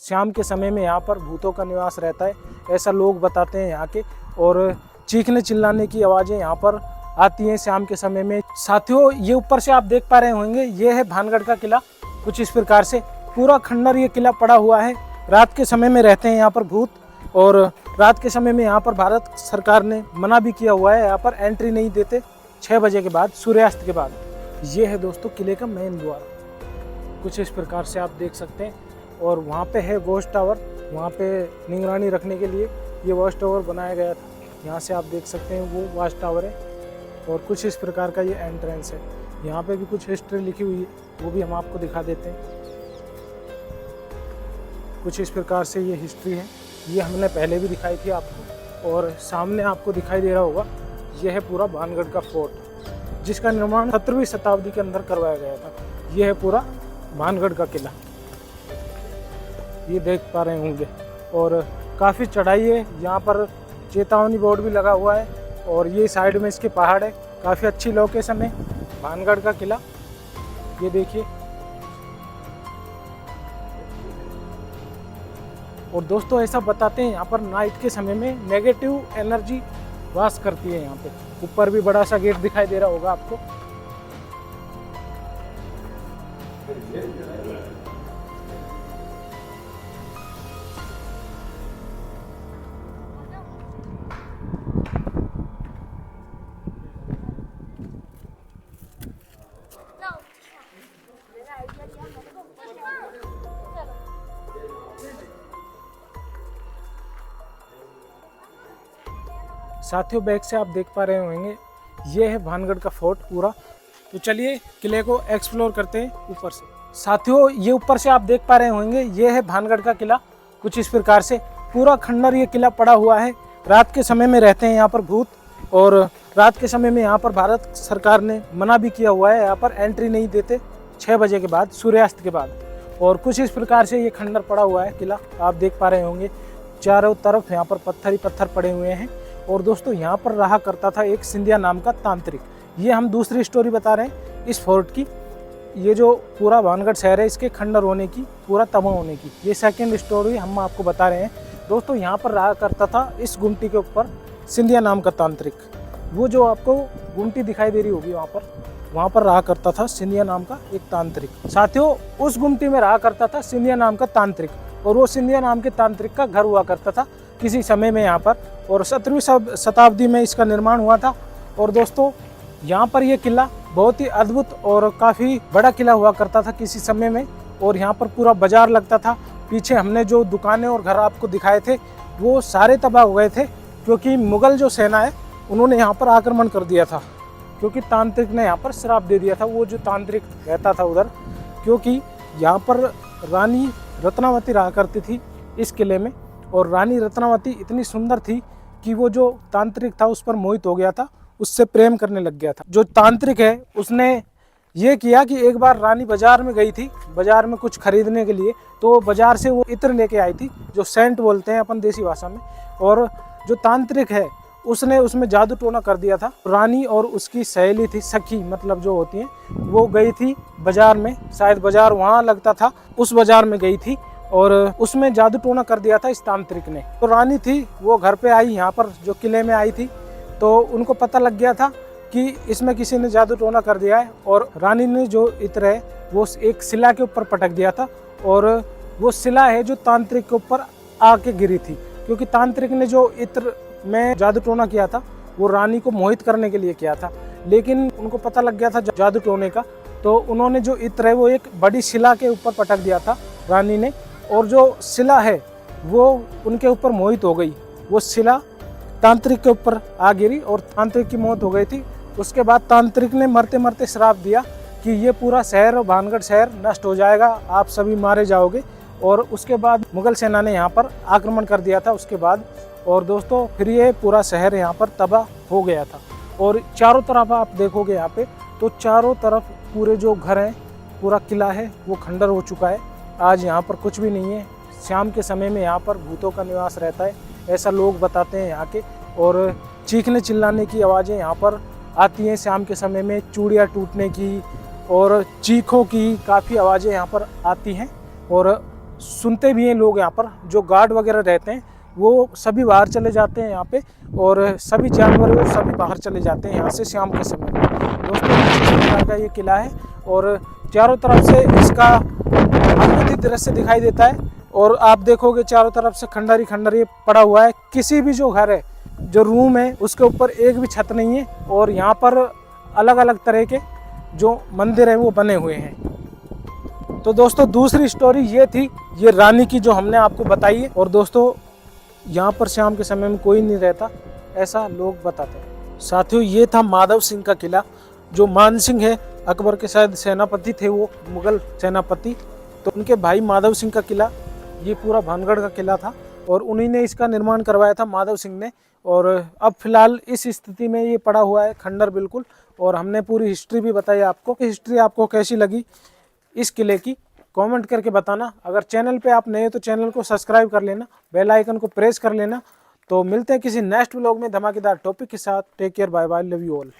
शाम के समय में यहाँ पर भूतों का निवास रहता है, ऐसा लोग बताते हैं यहाँ के। और चीखने चिल्लाने की आवाज़ें यहाँ पर आती हैं शाम के समय में। साथियों, ये ऊपर से आप देख पा रहे होंगे, ये है भानगढ़ का किला। कुछ इस प्रकार से पूरा खंडर ये किला पड़ा हुआ है। रात के समय में रहते हैं यहाँ पर भूत, और रात के समय में यहाँ पर भारत सरकार ने मना भी किया हुआ है, यहाँ पर एंट्री नहीं देते 6 बजे के बाद, सूर्यास्त के बाद। ये है दोस्तों किले का मेन द्वार, कुछ इस प्रकार से आप देख सकते हैं। और वहाँ पे है वॉच टावर, वहाँ पे निगरानी रखने के लिए ये वॉच टावर बनाया गया था। यहाँ से आप देख सकते हैं वो वॉच टावर है, और कुछ इस प्रकार का ये एंट्रेंस है। यहाँ पे भी कुछ हिस्ट्री लिखी हुई है, वो भी हम आपको दिखा देते हैं। कुछ इस प्रकार से ये हिस्ट्री है, ये हमने पहले भी दिखाई थी आपको। और सामने आपको दिखाई दे रहा होगा, ये है पूरा भानगढ़ का फोर्ट, जिसका निर्माण 17वीं शताब्दी के अंदर करवाया गया था। ये है पूरा भानगढ़ का किला, ये देख पा रहे होंगे। और काफ़ी चढ़ाई है, यहाँ पर चेतावनी बोर्ड भी लगा हुआ है, और ये साइड में इसके पहाड़ है। काफ़ी अच्छी लोकेशन है भानगढ़ का किला, ये देखिए। और दोस्तों, ऐसा बताते हैं यहाँ पर नाइट के समय में नेगेटिव एनर्जी वास करती है। यहाँ पे ऊपर भी बड़ा सा गेट दिखाई दे रहा होगा आपको। साथियों, बैक से आप देख पा रहे होंगे, ये है भानगढ़ का फोर्ट पूरा। तो चलिए किले को एक्सप्लोर करते हैं ऊपर से। साथियों, ये ऊपर से आप देख पा रहे होंगे, ये है भानगढ़ का किला। कुछ इस प्रकार से पूरा खंडर ये किला पड़ा हुआ है। रात के समय में रहते हैं यहाँ पर भूत, और रात के समय में यहाँ पर भारत सरकार ने मना भी किया हुआ है, यहाँ पर एंट्री नहीं देते 6 बजे के बाद, सूर्यास्त के बाद। और कुछ इस प्रकार से ये खंडर पड़ा हुआ है किला, आप देख पा रहे होंगे। चारों तरफ यहाँ पर पत्थर ही पत्थर पड़े हुए हैं। और दोस्तों, यहाँ पर रहा करता था एक सिंधिया नाम का तांत्रिक। ये हम दूसरी स्टोरी बता रहे हैं इस फोर्ट की। ये जो पूरा भानगढ़ शहर है, इसके खंडर होने की, पूरा तबाह होने की, ये सेकंड स्टोरी हम आपको बता रहे हैं। दोस्तों, यहाँ पर रहा करता था इस गुमटी के ऊपर सिंधिया नाम का तांत्रिक। वो जो आपको गुमटी दिखाई दे रही होगी वहाँ पर रहा करता था सिंधिया नाम का एक तांत्रिक। साथियों, उस गुमटी में रहा करता था सिंधिया नाम का तांत्रिक, और वो सिंधिया नाम के तांत्रिक का घर हुआ करता था किसी समय में यहाँ पर। और 17वीं शताब्दी में इसका निर्माण हुआ था। और दोस्तों, यहाँ पर ये किला बहुत ही अद्भुत और काफ़ी बड़ा किला हुआ करता था किसी समय में। और यहाँ पर पूरा बाजार लगता था। पीछे हमने जो दुकानें और घर आपको दिखाए थे, वो सारे तबाह हो गए थे, क्योंकि मुग़ल जो सेना है उन्होंने यहाँ पर आक्रमण कर दिया था, क्योंकि तांत्रिक ने यहाँ पर श्राप दे दिया था। वो जो तांत्रिक रहता था उधर, क्योंकि यहाँ पर रानी रत्नावती रहा करती थी इस किले में। और रानी रत्नावती इतनी सुंदर थी कि वो जो तांत्रिक था उस पर मोहित हो गया था, उससे प्रेम करने लग गया था। जो तांत्रिक है उसने ये किया कि एक बार रानी बाजार में गई थी, बाजार में कुछ खरीदने के लिए, तो बाजार से वो इत्र लेके आई थी, जो सेंट बोलते हैं अपन देसी भाषा में। और जो तांत्रिक है उसने उसमें जादू टोना कर दिया था। रानी और उसकी सहेली थी, सखी मतलब जो होती हैं, वो गई थी बाजार में, शायद बाजार वहाँ लगता था, उस बाजार में गई थी, और उसमें जादू टोना कर दिया था इस तांत्रिक ने। तो रानी थी, वो घर पे आई, यहाँ पर जो किले में आई थी, तो उनको पता लग गया था कि इसमें किसी ने जादू टोना कर दिया है। और रानी ने जो इत्र है वो एक शिला के ऊपर पटक दिया था, और वो शिला है जो तांत्रिक के ऊपर आके गिरी थी, क्योंकि तांत्रिक ने जो इत्र में जादू टोना किया था वो रानी को मोहित करने के लिए किया था। लेकिन उनको पता लग गया था जादू टोने का, तो उन्होंने जो इत्र है वो एक बड़ी शिला के ऊपर पटक दिया था रानी ने, और जो शिला है वो उनके ऊपर मोहित हो गई। वो शिला तांत्रिक के ऊपर आ गिरी और तांत्रिक की मौत हो गई थी। उसके बाद तांत्रिक ने मरते मरते श्राप दिया कि ये पूरा शहर, भानगढ़ शहर नष्ट हो जाएगा, आप सभी मारे जाओगे। और उसके बाद मुगल सेना ने यहाँ पर आक्रमण कर दिया था उसके बाद। और दोस्तों, फिर ये पूरा शहर यहाँ पर तबाह हो गया था। और चारों तरफ आप देखोगे यहाँ पे, तो चारों तरफ पूरे जो घर हैं, पूरा किला है वो खंडर हो चुका है। आज यहाँ पर कुछ भी नहीं है। शाम के समय में यहाँ पर भूतों का निवास रहता है, ऐसा लोग बताते हैं यहाँ के। और चीखने चिल्लाने की आवाज़ें यहाँ पर आती हैं शाम के समय में, चूड़ियाँ टूटने की और चीखों की काफ़ी आवाज़ें यहाँ पर आती हैं। और सुनते भी हैं लोग यहाँ पर, जो गार्ड वगैरह रहते हैं वो सभी बाहर चले जाते हैं यहाँ पे, और सभी जानवर वो सभी बाहर चले जाते हैं यहाँ से शाम के समय में। दोस्तों इस प्रकार का ये किला है, और चारों तरफ से इसका अद्भुत दृश्य दिखाई देता है। और आप देखोगे चारों तरफ से खंडर ही पड़ा हुआ है, किसी भी जो घर है, जो रूम है, उसके ऊपर एक भी छत नहीं है। और यहाँ पर अलग अलग तरह के जो मंदिर हैं वो बने हुए हैं। तो दोस्तों दूसरी स्टोरी ये थी, ये रानी की, जो हमने आपको बताई है। और दोस्तों यहाँ पर शाम के समय में कोई नहीं रहता, ऐसा लोग बताते हैं। साथियों ये था माधव सिंह का किला, जो मान सिंह है, अकबर के शायद सेनापति थे वो, मुगल सेनापति। तो उनके भाई माधव सिंह का किला, ये पूरा भानगढ़ का किला था, और उन्हीं ने इसका निर्माण करवाया था, माधव सिंह ने। और अब फिलहाल इस स्थिति में ये पड़ा हुआ है, खंडर बिल्कुल। और हमने पूरी हिस्ट्री भी बताई आपको। हिस्ट्री आपको कैसी लगी इस किले की, कमेंट करके बताना। अगर चैनल पे आप नए हो तो चैनल को सब्सक्राइब कर लेना, बेल आइकन को प्रेस कर लेना। तो मिलते हैं किसी नेक्स्ट व्लॉग में धमाकेदार टॉपिक के साथ। Take care, bye bye, love you all.